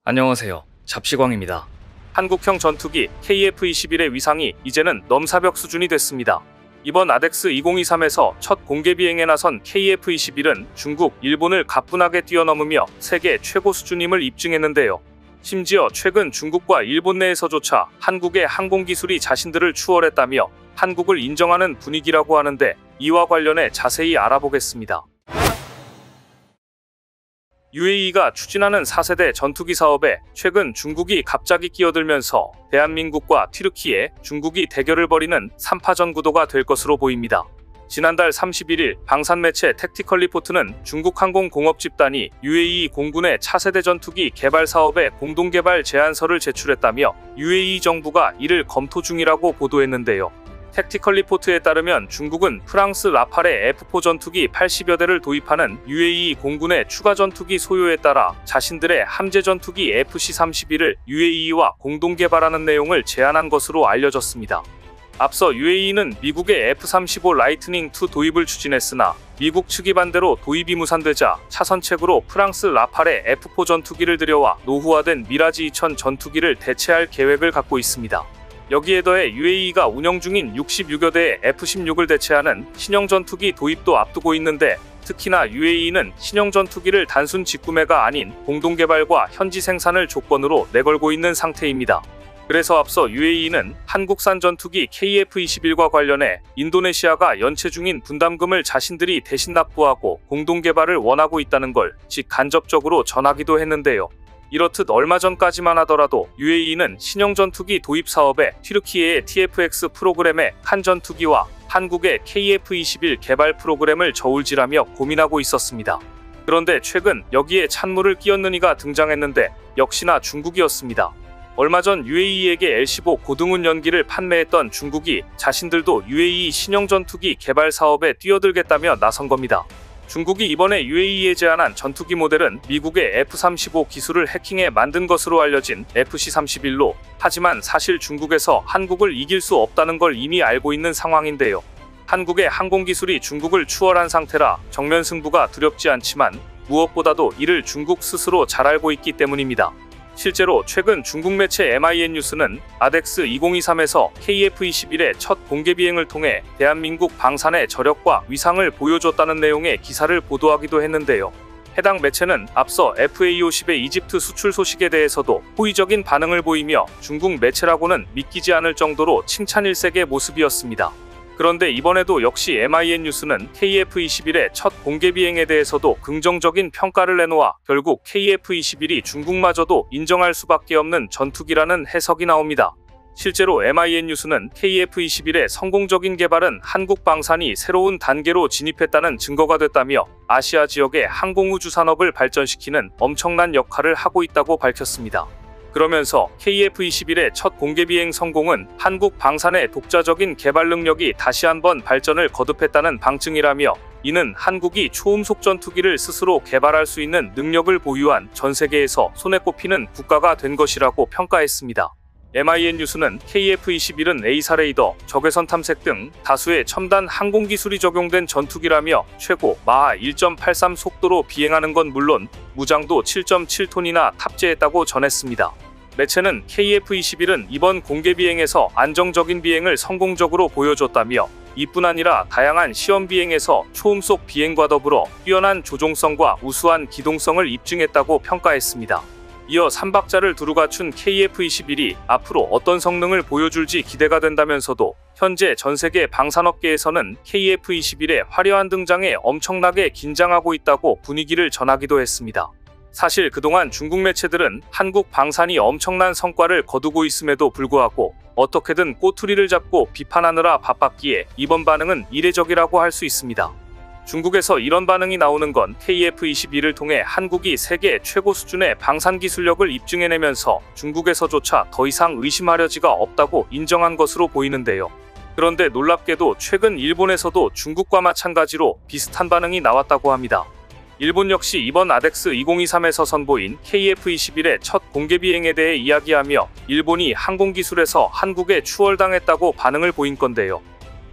안녕하세요. 잡시광입니다. 한국형 전투기 KF-21의 위상이 이제는 넘사벽 수준이 됐습니다. 이번 아덱스 2023에서 첫 공개 비행에 나선 KF-21은 중국, 일본을 가뿐하게 뛰어넘으며 세계 최고 수준임을 입증했는데요. 심지어 최근 중국과 일본 내에서조차 한국의 항공기술이 자신들을 추월했다며 한국을 인정하는 분위기라고 하는데, 이와 관련해 자세히 알아보겠습니다. UAE가 추진하는 4세대 전투기 사업에 최근 중국이 갑자기 끼어들면서 대한민국과 튀르키예, 중국이 대결을 벌이는 3파전 구도가 될 것으로 보입니다. 지난달 31일 방산매체 택티컬 리포트는 중국 항공공업 집단이 UAE 공군의 차세대 전투기 개발 사업에 공동개발 제안서를 제출했다며 UAE 정부가 이를 검토 중이라고 보도했는데요. 택티컬 리포트에 따르면 중국은 프랑스 라팔의 F4 전투기 80여 대를 도입하는 UAE 공군의 추가 전투기 소요에 따라 자신들의 함재 전투기 FC-31을 UAE와 공동 개발하는 내용을 제안한 것으로 알려졌습니다. 앞서 UAE는 미국의 F-35 라이트닝2 도입을 추진했으나 미국 측이 반대로 도입이 무산되자 차선책으로 프랑스 라팔의 F4 전투기를 들여와 노후화된 미라지 2000 전투기를 대체할 계획을 갖고 있습니다. 여기에 더해 UAE가 운영 중인 66여 대의 F-16을 대체하는 신형 전투기 도입도 앞두고 있는데, 특히나 UAE는 신형 전투기를 단순 직구매가 아닌 공동개발과 현지 생산을 조건으로 내걸고 있는 상태입니다. 그래서 앞서 UAE는 한국산 전투기 KF-21과 관련해 인도네시아가 연체 중인 분담금을 자신들이 대신 납부하고 공동개발을 원하고 있다는 걸 직간접적으로 전하기도 했는데요. 이렇듯 얼마 전까지만 하더라도 UAE는 신형 전투기 도입 사업에 튀르키예의 TFX 프로그램의 칸 전투기와 한국의 KF-21 개발 프로그램을 저울질하며 고민하고 있었습니다. 그런데 최근 여기에 찬물을 끼얹는 이가 등장했는데 역시나 중국이었습니다. 얼마 전 UAE에게 L-15 고등운 연기를 판매했던 중국이 자신들도 UAE 신형 전투기 개발 사업에 뛰어들겠다며 나선 겁니다. 중국이 이번에 UAE에 제안한 전투기 모델은 미국의 F-35 기술을 해킹해 만든 것으로 알려진 FC-31로, 하지만 사실 중국에서 한국을 이길 수 없다는 걸 이미 알고 있는 상황인데요. 한국의 항공기술이 중국을 추월한 상태라 정면 승부가 두렵지 않지만 무엇보다도 이를 중국 스스로 잘 알고 있기 때문입니다. 실제로 최근 중국 매체 MIN 뉴스는 아덱스 2023에서 KF-21의 첫 공개 비행을 통해 대한민국 방산의 저력과 위상을 보여줬다는 내용의 기사를 보도하기도 했는데요. 해당 매체는 앞서 FA-50의 이집트 수출 소식에 대해서도 호의적인 반응을 보이며 중국 매체라고는 믿기지 않을 정도로 칭찬일색의 모습이었습니다. 그런데 이번에도 역시 MIN 뉴스는 KF-21의 첫 공개 비행에 대해서도 긍정적인 평가를 내놓아 결국 KF-21이 중국마저도 인정할 수밖에 없는 전투기라는 해석이 나옵니다. 실제로 MIN 뉴스는 KF-21의 성공적인 개발은 한국 방산이 새로운 단계로 진입했다는 증거가 됐다며 아시아 지역의 항공우주 산업을 발전시키는 엄청난 역할을 하고 있다고 밝혔습니다. 그러면서 KF-21의 첫 공개 비행 성공은 한국 방산의 독자적인 개발 능력이 다시 한번 발전을 거듭했다는 방증이라며, 이는 한국이 초음속 전투기를 스스로 개발할 수 있는 능력을 보유한 전 세계에서 손에 꼽히는 국가가 된 것이라고 평가했습니다. MIN 뉴스는 KF-21은 A사 레이더, 적외선 탐색 등 다수의 첨단 항공기술이 적용된 전투기라며 최고 마하 1.83 속도로 비행하는 건 물론 무장도 7.7톤이나 탑재했다고 전했습니다. 매체는 KF-21은 이번 공개 비행에서 안정적인 비행을 성공적으로 보여줬다며, 이뿐 아니라 다양한 시험 비행에서 초음속 비행과 더불어 뛰어난 조종성과 우수한 기동성을 입증했다고 평가했습니다. 이어 3박자를 두루 갖춘 KF-21이 앞으로 어떤 성능을 보여줄지 기대가 된다면서도 현재 전세계 방산업계에서는 KF-21의 화려한 등장에 엄청나게 긴장하고 있다고 분위기를 전하기도 했습니다. 사실 그동안 중국 매체들은 한국 방산이 엄청난 성과를 거두고 있음에도 불구하고 어떻게든 꼬투리를 잡고 비판하느라 바빴기에 이번 반응은 이례적이라고 할 수 있습니다. 중국에서 이런 반응이 나오는 건 KF-21을 통해 한국이 세계 최고 수준의 방산 기술력을 입증해내면서 중국에서조차 더 이상 의심하려지가 없다고 인정한 것으로 보이는데요. 그런데 놀랍게도 최근 일본에서도 중국과 마찬가지로 비슷한 반응이 나왔다고 합니다. 일본 역시 이번 아덱스 2023에서 선보인 KF-21의 첫 공개 비행에 대해 이야기하며 일본이 항공기술에서 한국에 추월당했다고 반응을 보인 건데요.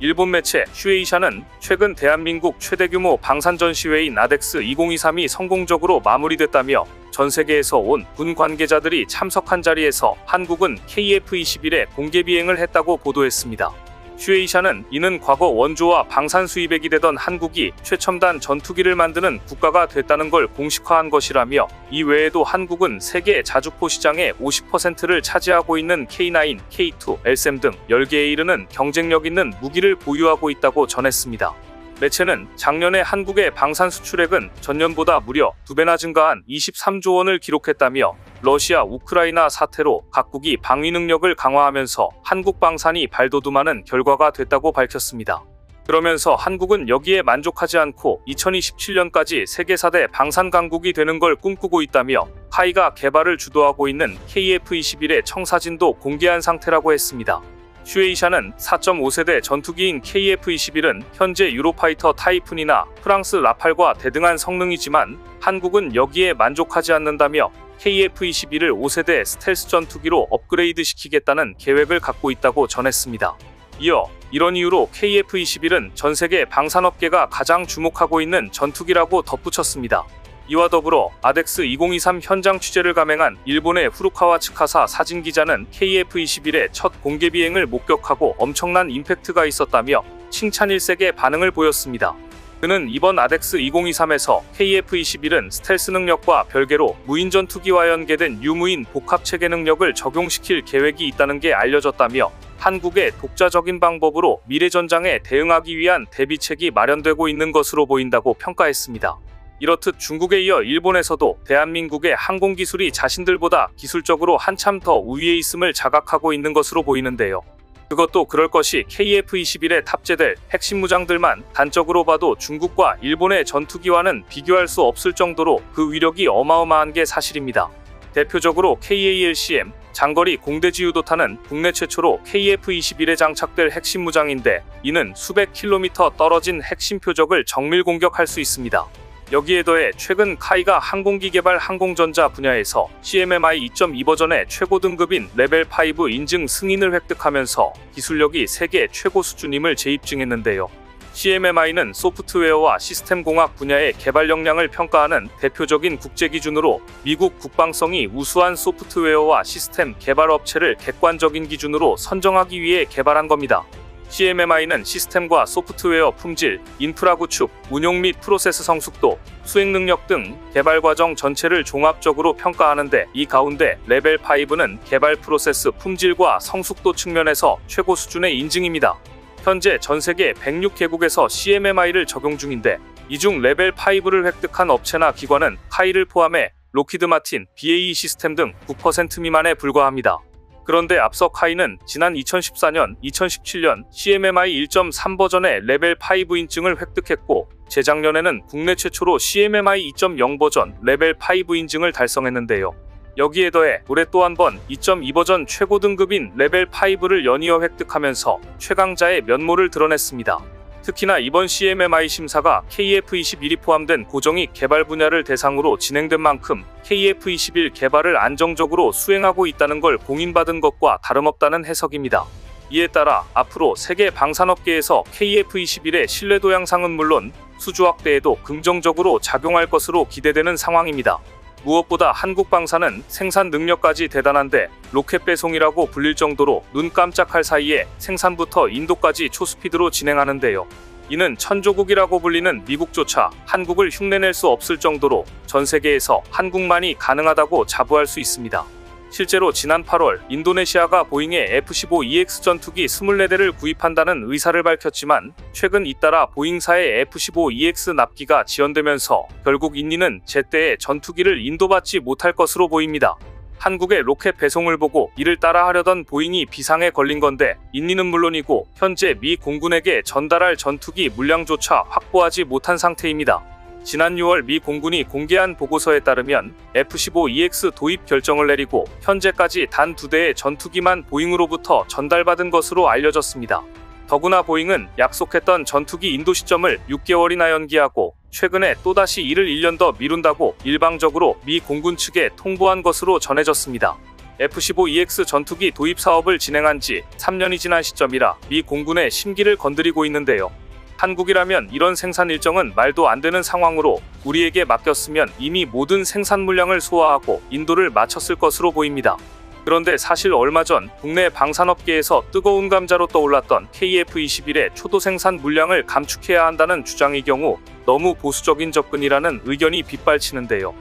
일본 매체 슈에이샤는 최근 대한민국 최대 규모 방산 전시회인 아덱스 2023이 성공적으로 마무리됐다며 전 세계에서 온 군 관계자들이 참석한 자리에서 한국은 KF-21의 공개 비행을 했다고 보도했습니다. 슈에이샤는 이는 과거 원조와 방산 수입액이 되던 한국이 최첨단 전투기를 만드는 국가가 됐다는 걸 공식화한 것이라며, 이 외에도 한국은 세계 자주포 시장의 50%를 차지하고 있는 K9, K2, LSAM 등 10개에 이르는 경쟁력 있는 무기를 보유하고 있다고 전했습니다. 매체는 작년에 한국의 방산 수출액은 전년보다 무려 2배나 증가한 23조 원을 기록했다며, 러시아 우크라이나 사태로 각국이 방위 능력을 강화하면서 한국 방산이 발돋움하는 결과가 됐다고 밝혔습니다. 그러면서 한국은 여기에 만족하지 않고 2027년까지 세계 4대 방산 강국이 되는 걸 꿈꾸고 있다며, 카이가 개발을 주도하고 있는 KF-21의 청사진도 공개한 상태라고 했습니다. 슈에이샤는 4.5세대 전투기인 KF-21은 현재 유로파이터 타이푼이나 프랑스 라팔과 대등한 성능이지만 한국은 여기에 만족하지 않는다며, KF-21을 5세대 스텔스 전투기로 업그레이드 시키겠다는 계획을 갖고 있다고 전했습니다. 이어 이런 이유로 KF-21은 전세계 방산업계가 가장 주목하고 있는 전투기라고 덧붙였습니다. 이와 더불어 아덱스 2023 현장 취재를 감행한 일본의 후루카와 츠카사 사진기자는 KF-21의 첫 공개 비행을 목격하고 엄청난 임팩트가 있었다며 칭찬일색의 반응을 보였습니다. 그는 이번 아덱스 2023에서 KF-21은 스텔스 능력과 별개로 무인 전투기와 연계된 유무인 복합체계 능력을 적용시킬 계획이 있다는 게 알려졌다며, 한국의 독자적인 방법으로 미래 전장에 대응하기 위한 대비책이 마련되고 있는 것으로 보인다고 평가했습니다. 이렇듯 중국에 이어 일본에서도 대한민국의 항공기술이 자신들보다 기술적으로 한참 더 우위에 있음을 자각하고 있는 것으로 보이는데요. 그것도 그럴 것이 KF-21에 탑재될 핵심 무장들만 단적으로 봐도 중국과 일본의 전투기와는 비교할 수 없을 정도로 그 위력이 어마어마한 게 사실입니다. 대표적으로 KA-LCM, 장거리 공대지 유도탄은 국내 최초로 KF-21에 장착될 핵심 무장인데, 이는 수백 킬로미터 떨어진 핵심 표적을 정밀 공격할 수 있습니다. 여기에 더해 최근 카이가 항공기 개발 항공전자 분야에서 CMMI 2.2 버전의 최고 등급인 레벨 5 인증 승인을 획득하면서 기술력이 세계 최고 수준임을 재입증했는데요. CMMI는 소프트웨어와 시스템 공학 분야의 개발 역량을 평가하는 대표적인 국제 기준으로, 미국 국방성이 우수한 소프트웨어와 시스템 개발 업체를 객관적인 기준으로 선정하기 위해 개발한 겁니다. CMMI는 시스템과 소프트웨어 품질, 인프라 구축, 운용 및 프로세스 성숙도, 수행 능력 등 개발 과정 전체를 종합적으로 평가하는데, 이 가운데 레벨 5는 개발 프로세스 품질과 성숙도 측면에서 최고 수준의 인증입니다. 현재 전 세계 106개국에서 CMMI를 적용 중인데, 이 중 레벨 5를 획득한 업체나 기관은 카이를 포함해 록히드 마틴, BAE 시스템 등 9% 미만에 불과합니다. 그런데 앞서 카이는 지난 2014년, 2017년 CMMI 1.3 버전의 레벨 5 인증을 획득했고, 재작년에는 국내 최초로 CMMI 2.0 버전 레벨 5 인증을 달성했는데요. 여기에 더해 올해 또 한 번 2.2 버전 최고 등급인 레벨 5를 연이어 획득하면서 최강자의 면모를 드러냈습니다. 특히나 이번 CMMI 심사가 KF-21이 포함된 고정익 개발 분야를 대상으로 진행된 만큼 KF-21 개발을 안정적으로 수행하고 있다는 걸 공인받은 것과 다름없다는 해석입니다. 이에 따라 앞으로 세계 방산업계에서 KF-21의 신뢰도 향상은 물론 수주 확대에도 긍정적으로 작용할 것으로 기대되는 상황입니다. 무엇보다 한국 방산은 생산 능력까지 대단한데, 로켓 배송이라고 불릴 정도로 눈 깜짝할 사이에 생산부터 인도까지 초스피드로 진행하는데요. 이는 천조국이라고 불리는 미국조차 한국을 흉내낼 수 없을 정도로 전 세계에서 한국만이 가능하다고 자부할 수 있습니다. 실제로 지난 8월 인도네시아가 보잉의 F-15EX 전투기 24대를 구입한다는 의사를 밝혔지만, 최근 잇따라 보잉사의 F-15EX 납기가 지연되면서 결국 인니는 제때에 전투기를 인도받지 못할 것으로 보입니다. 한국의 로켓 배송을 보고 이를 따라하려던 보잉이 비상에 걸린 건데, 인니는 물론이고 현재 미 공군에게 전달할 전투기 물량조차 확보하지 못한 상태입니다. 지난 6월 미 공군이 공개한 보고서에 따르면 F-15EX 도입 결정을 내리고 현재까지 단 2대의 전투기만 보잉으로부터 전달받은 것으로 알려졌습니다. 더구나 보잉은 약속했던 전투기 인도 시점을 6개월이나 연기하고 최근에 또다시 이를 1년 더 미룬다고 일방적으로 미 공군 측에 통보한 것으로 전해졌습니다. F-15EX 전투기 도입 사업을 진행한 지 3년이 지난 시점이라 미 공군의 심기를 건드리고 있는데요. 한국이라면 이런 생산 일정은 말도 안 되는 상황으로 우리에게 맡겼으면 이미 모든 생산 물량을 소화하고 인도를 마쳤을 것으로 보입니다. 그런데 사실 얼마 전 국내 방산업계에서 뜨거운 감자로 떠올랐던 KF-21의 초도 생산 물량을 감축해야 한다는 주장의 경우 너무 보수적인 접근이라는 의견이 빗발치는데요.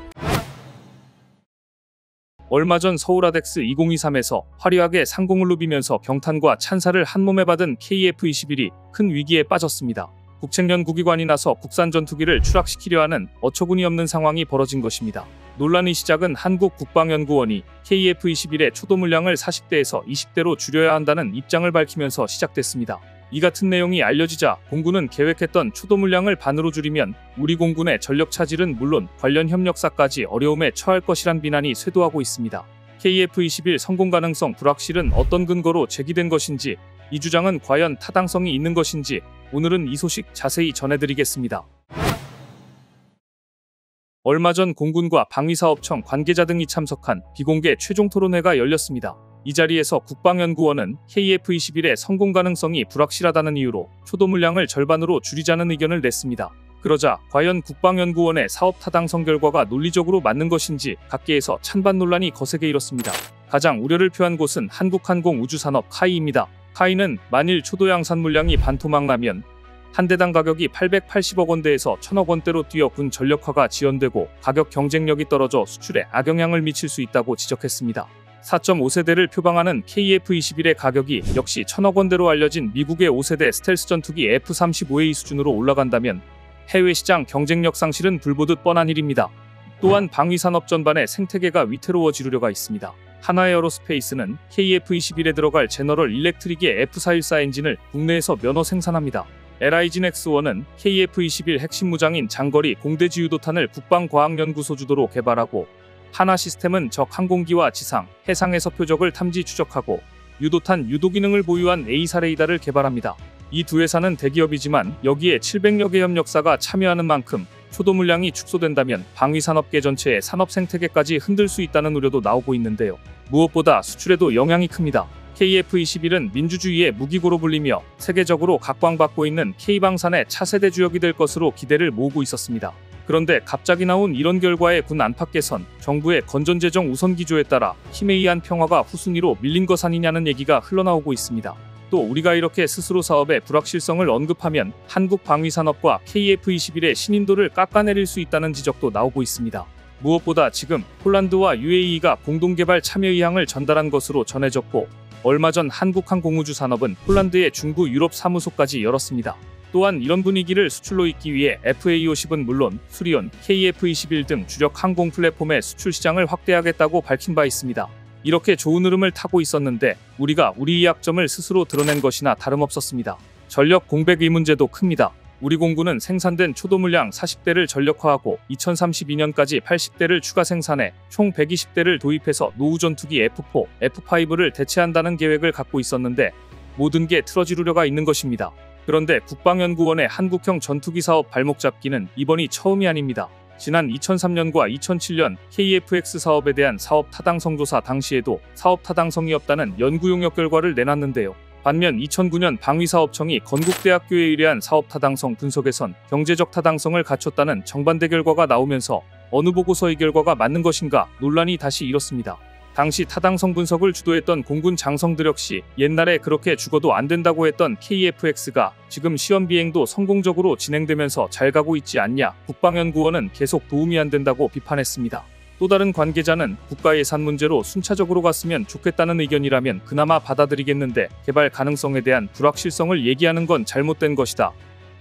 얼마 전 서울 아덱스 2023에서 화려하게 상공을 누비면서 경탄과 찬사를 한몸에 받은 KF-21이 큰 위기에 빠졌습니다. 국책연구기관이 나서 국산 전투기를 추락시키려 하는 어처구니 없는 상황이 벌어진 것입니다. 논란의 시작은 한국국방연구원이 KF-21의 초도 물량을 40대에서 20대로 줄여야 한다는 입장을 밝히면서 시작됐습니다. 이 같은 내용이 알려지자 공군은 계획했던 초도 물량을 반으로 줄이면 우리 공군의 전력 차질은 물론 관련 협력사까지 어려움에 처할 것이란 비난이 쇄도하고 있습니다. KF-21 성공 가능성 불확실은 어떤 근거로 제기된 것인지, 이 주장은 과연 타당성이 있는 것인지 오늘은 이 소식 자세히 전해드리겠습니다. 얼마 전 공군과 방위사업청 관계자 등이 참석한 비공개 최종 토론회가 열렸습니다. 이 자리에서 국방연구원은 KF-21의 성공 가능성이 불확실하다는 이유로 초도 물량을 절반으로 줄이자는 의견을 냈습니다. 그러자 과연 국방연구원의 사업 타당성 결과가 논리적으로 맞는 것인지 각계에서 찬반 논란이 거세게 일었습니다. 가장 우려를 표한 곳은 한국항공우주산업 카이입니다. 카이는 만일 초도 양산 물량이 반토막 나면 한 대당 가격이 880억 원대에서 1000억 원대로 뛰어 군 전력화가 지연되고 가격 경쟁력이 떨어져 수출에 악영향을 미칠 수 있다고 지적했습니다. 4.5세대를 표방하는 KF-21의 가격이 역시 1000억 원대로 알려진 미국의 5세대 스텔스 전투기 F-35A 수준으로 올라간다면 해외 시장 경쟁력 상실은 불보듯 뻔한 일입니다. 또한 방위산업 전반의 생태계가 위태로워질 우려가 있습니다. 하나에어로스페이스는 KF-21에 들어갈 제너럴 일렉트릭의 F-414 엔진을 국내에서 면허 생산합니다. LIGN-X1은 KF-21 핵심 무장인 장거리 공대지 유도탄을 국방과학연구소 주도로 개발하고, 하나시스템은 적 항공기와 지상, 해상에서 표적을 탐지 추적하고 유도탄 유도 기능을 보유한 A사 레이더를 개발합니다. 이 두 회사는 대기업이지만 여기에 700여 개 협력사가 참여하는 만큼 초도 물량이 축소된다면 방위산업계 전체의 산업 생태계까지 흔들 수 있다는 우려도 나오고 있는데요. 무엇보다 수출에도 영향이 큽니다. KF-21은 민주주의의 무기고로 불리며 세계적으로 각광받고 있는 K방산의 차세대 주역이 될 것으로 기대를 모으고 있었습니다. 그런데 갑자기 나온 이런 결과에 군 안팎에선 정부의 건전재정 우선 기조에 따라 힘에 의한 평화가 후순위로 밀린 것 아니냐는 얘기가 흘러나오고 있습니다. 또 우리가 이렇게 스스로 사업의 불확실성을 언급하면 한국 방위산업과 KF-21의 신인도를 깎아내릴 수 있다는 지적도 나오고 있습니다. 무엇보다 지금 폴란드와 UAE가 공동개발 참여 의향을 전달한 것으로 전해졌고, 얼마 전 한국항공우주산업은 폴란드의 중부 유럽 사무소까지 열었습니다. 또한 이런 분위기를 수출로 잇기 위해 FA-50은 물론 수리온, KF-21 등 주력 항공 플랫폼의 수출 시장을 확대하겠다고 밝힌 바 있습니다. 이렇게 좋은 흐름을 타고 있었는데 우리가 우리의 약점을 스스로 드러낸 것이나 다름없었습니다. 전력 공백의 문제도 큽니다. 우리 공군은 생산된 초도 물량 40대를 전력화하고 2032년까지 80대를 추가 생산해 총 120대를 도입해서 노후 전투기 F4, F5를 대체한다는 계획을 갖고 있었는데 모든 게 틀어질 우려가 있는 것입니다. 그런데 국방연구원의 한국형 전투기 사업 발목 잡기는 이번이 처음이 아닙니다. 지난 2003년과 2007년 KF-X 사업에 대한 사업 타당성 조사 당시에도 사업 타당성이 없다는 연구 용역 결과를 내놨는데요. 반면 2009년 방위사업청이 건국대학교에 의뢰한 사업 타당성 분석에선 경제적 타당성을 갖췄다는 정반대 결과가 나오면서 어느 보고서의 결과가 맞는 것인가 논란이 다시 일었습니다. 당시 타당성 분석을 주도했던 공군 장성들 역시 옛날에 그렇게 죽어도 안 된다고 했던 KF-X가 지금 시험 비행도 성공적으로 진행되면서 잘 가고 있지 않냐, 국방연구원은 계속 도움이 안 된다고 비판했습니다. 또 다른 관계자는 국가 예산 문제로 순차적으로 갔으면 좋겠다는 의견이라면 그나마 받아들이겠는데 개발 가능성에 대한 불확실성을 얘기하는 건 잘못된 것이다.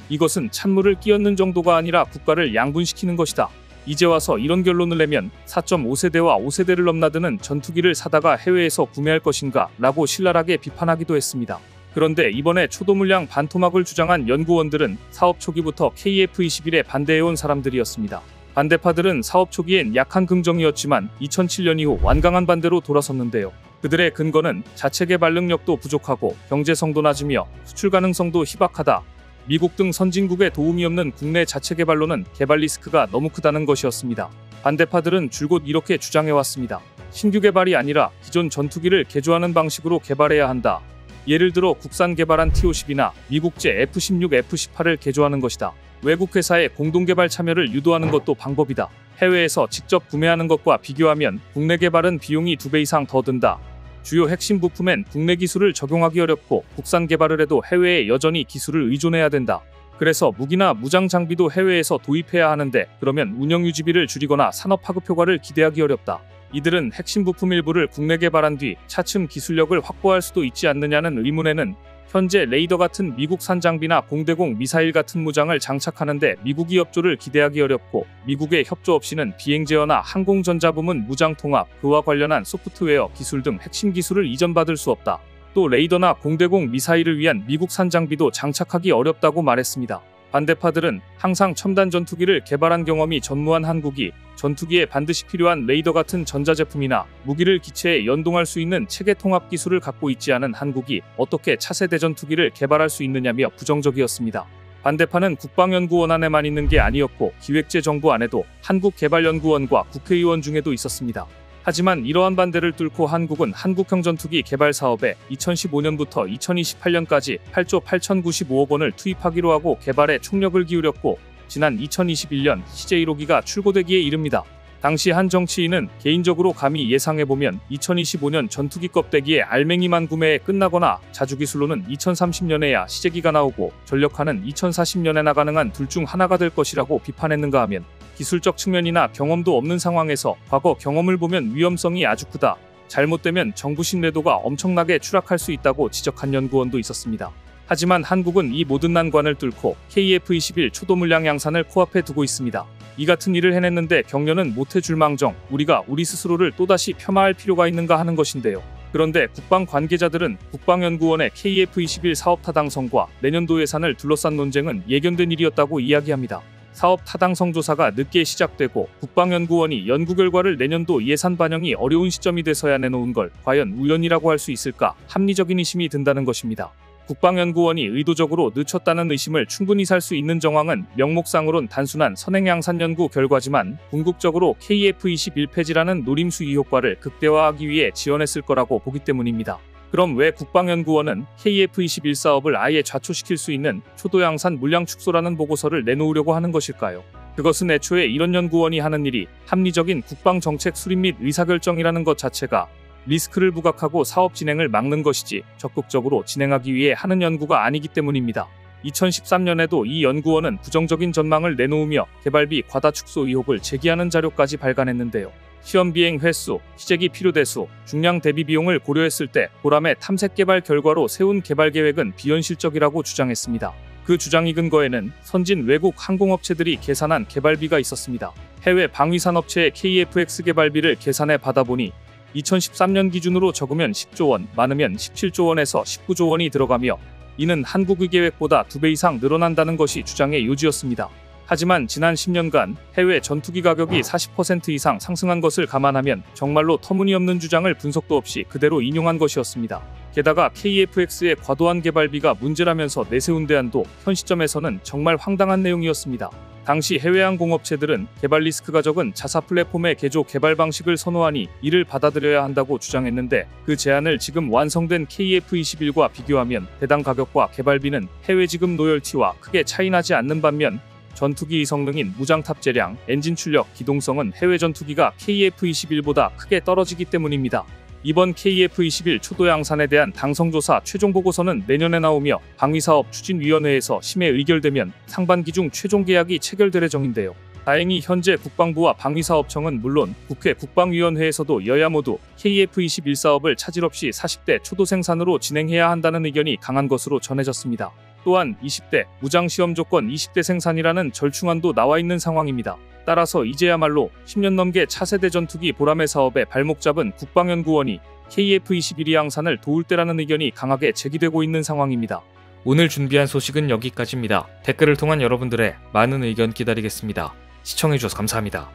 이것은 찬물을 끼얹는 정도가 아니라 국가를 양분시키는 것이다. 이제 와서 이런 결론을 내면 4.5세대와 5세대를 넘나드는 전투기를 사다가 해외에서 구매할 것인가 라고 신랄하게 비판하기도 했습니다. 그런데 이번에 초도 물량 반토막을 주장한 연구원들은 사업 초기부터 KF-21에 반대해온 사람들이었습니다. 반대파들은 사업 초기엔 약한 긍정이었지만 2007년 이후 완강한 반대로 돌아섰는데요. 그들의 근거는 자체 개발 능력도 부족하고 경제성도 낮으며 수출 가능성도 희박하다. 미국 등 선진국의 도움이 없는 국내 자체 개발로는 개발 리스크가 너무 크다는 것이었습니다. 반대파들은 줄곧 이렇게 주장해왔습니다. 신규 개발이 아니라 기존 전투기를 개조하는 방식으로 개발해야 한다. 예를 들어 국산 개발한 T-50이나 미국제 F-16, F-18을 개조하는 것이다. 외국 회사의 공동 개발 참여를 유도하는 것도 방법이다. 해외에서 직접 구매하는 것과 비교하면 국내 개발은 비용이 2배 이상 더 든다. 주요 핵심 부품엔 국내 기술을 적용하기 어렵고 국산 개발을 해도 해외에 여전히 기술을 의존해야 된다. 그래서 무기나 무장 장비도 해외에서 도입해야 하는데 그러면 운영 유지비를 줄이거나 산업 파급 효과를 기대하기 어렵다. 이들은 핵심 부품 일부를 국내 개발한 뒤 차츰 기술력을 확보할 수도 있지 않느냐는 의문에는 현재 레이더 같은 미국산 장비나 공대공 미사일 같은 무장을 장착하는데 미국이 협조를 기대하기 어렵고 미국의 협조 없이는 비행 제어나 항공전자 부문 무장 통합, 그와 관련한 소프트웨어 기술 등 핵심 기술을 이전받을 수 없다. 또 레이더나 공대공 미사일을 위한 미국산 장비도 장착하기 어렵다고 말했습니다. 반대파들은 항상 첨단 전투기를 개발한 경험이 전무한 한국이 전투기에 반드시 필요한 레이더 같은 전자제품이나 무기를 기체에 연동할 수 있는 체계 통합 기술을 갖고 있지 않은 한국이 어떻게 차세대 전투기를 개발할 수 있느냐며 부정적이었습니다. 반대파는 국방연구원 안에만 있는 게 아니었고 기획재 정부 안에도 한국개발연구원과 국회의원 중에도 있었습니다. 하지만 이러한 반대를 뚫고 한국은 한국형 전투기 개발 사업에 2015년부터 2028년까지 8조 8,095억 원을 투입하기로 하고 개발에 총력을 기울였고 지난 2021년 CJ1호기가 출고되기에 이릅니다. 당시 한 정치인은 개인적으로 감히 예상해보면 2025년 전투기 껍데기의 알맹이만 구매에 끝나거나 자주기술로는 2030년에야 시제기가 나오고 전력화는 2040년에나 가능한 둘 중 하나가 될 것이라고 비판했는가 하면 기술적 측면이나 경험도 없는 상황에서 과거 경험을 보면 위험성이 아주 크다. 잘못되면 정부 신뢰도가 엄청나게 추락할 수 있다고 지적한 연구원도 있었습니다. 하지만 한국은 이 모든 난관을 뚫고 KF-21 초도 물량 양산을 코앞에 두고 있습니다. 이 같은 일을 해냈는데 격려는 못해줄 망정 우리가 우리 스스로를 또다시 폄하할 필요가 있는가 하는 것인데요. 그런데 국방 관계자들은 국방연구원의 KF-21 사업 타당성과 내년도 예산을 둘러싼 논쟁은 예견된 일이었다고 이야기합니다. 사업 타당성 조사가 늦게 시작되고 국방연구원이 연구 결과를 내년도 예산 반영이 어려운 시점이 돼서야 내놓은 걸 과연 우연이라고 할 수 있을까 합리적인 의심이 든다는 것입니다. 국방연구원이 의도적으로 늦췄다는 의심을 충분히 살 수 있는 정황은 명목상으론 단순한 선행양산 연구 결과지만 궁극적으로 KF-21 폐지라는 노림 수위 효과를 극대화하기 위해 지원했을 거라고 보기 때문입니다. 그럼 왜 국방연구원은 KF-21 사업을 아예 좌초시킬 수 있는 초도양산 물량 축소라는 보고서를 내놓으려고 하는 것일까요? 그것은 애초에 이런 연구원이 하는 일이 합리적인 국방정책 수립 및 의사결정이라는 것 자체가 리스크를 부각하고 사업 진행을 막는 것이지 적극적으로 진행하기 위해 하는 연구가 아니기 때문입니다. 2013년에도 이 연구원은 부정적인 전망을 내놓으며 개발비 과다 축소 의혹을 제기하는 자료까지 발간했는데요. 시험 비행 횟수, 시제기 필요 대수, 중량 대비 비용을 고려했을 때 보람의 탐색 개발 결과로 세운 개발 계획은 비현실적이라고 주장했습니다. 그 주장이 근거에는 선진 외국 항공업체들이 계산한 개발비가 있었습니다. 해외 방위산업체의 KF-X 개발비를 계산해 받아보니 2013년 기준으로 적으면 10조 원, 많으면 17조 원에서 19조 원이 들어가며 이는 한국의 계획보다 2배 이상 늘어난다는 것이 주장의 요지였습니다. 하지만 지난 10년간 해외 전투기 가격이 40% 이상 상승한 것을 감안하면 정말로 터무니없는 주장을 분석도 없이 그대로 인용한 것이었습니다. 게다가 KF-X의 과도한 개발비가 문제라면서 내세운 대안도 현 시점에서는 정말 황당한 내용이었습니다. 당시 해외 항공업체들은 개발 리스크가 적은 자사 플랫폼의 개조 개발 방식을 선호하니 이를 받아들여야 한다고 주장했는데 그 제안을 지금 완성된 KF-21과 비교하면 배당 가격과 개발비는 해외 지급 로열티와 크게 차이나지 않는 반면 전투기의 성능인 무장 탑재량, 엔진 출력, 기동성은 해외 전투기가 KF-21보다 크게 떨어지기 때문입니다. 이번 KF-21 초도 양산에 대한 당성조사 최종 보고서는 내년에 나오며 방위사업 추진위원회에서 심의 의결되면 상반기 중 최종 계약이 체결될 예정인데요. 다행히 현재 국방부와 방위사업청은 물론 국회 국방위원회에서도 여야 모두 KF-21 사업을 차질 없이 40대 초도 생산으로 진행해야 한다는 의견이 강한 것으로 전해졌습니다. 또한 20대 무장시험 조건 20대 생산이라는 절충안도 나와 있는 상황입니다. 따라서 이제야말로 10년 넘게 차세대 전투기 보람의 사업에 발목 잡은 국방연구원이 KF-21 양산을 도울 때라는 의견이 강하게 제기되고 있는 상황입니다. 오늘 준비한 소식은 여기까지입니다. 댓글을 통한 여러분들의 많은 의견 기다리겠습니다. 시청해주셔서 감사합니다.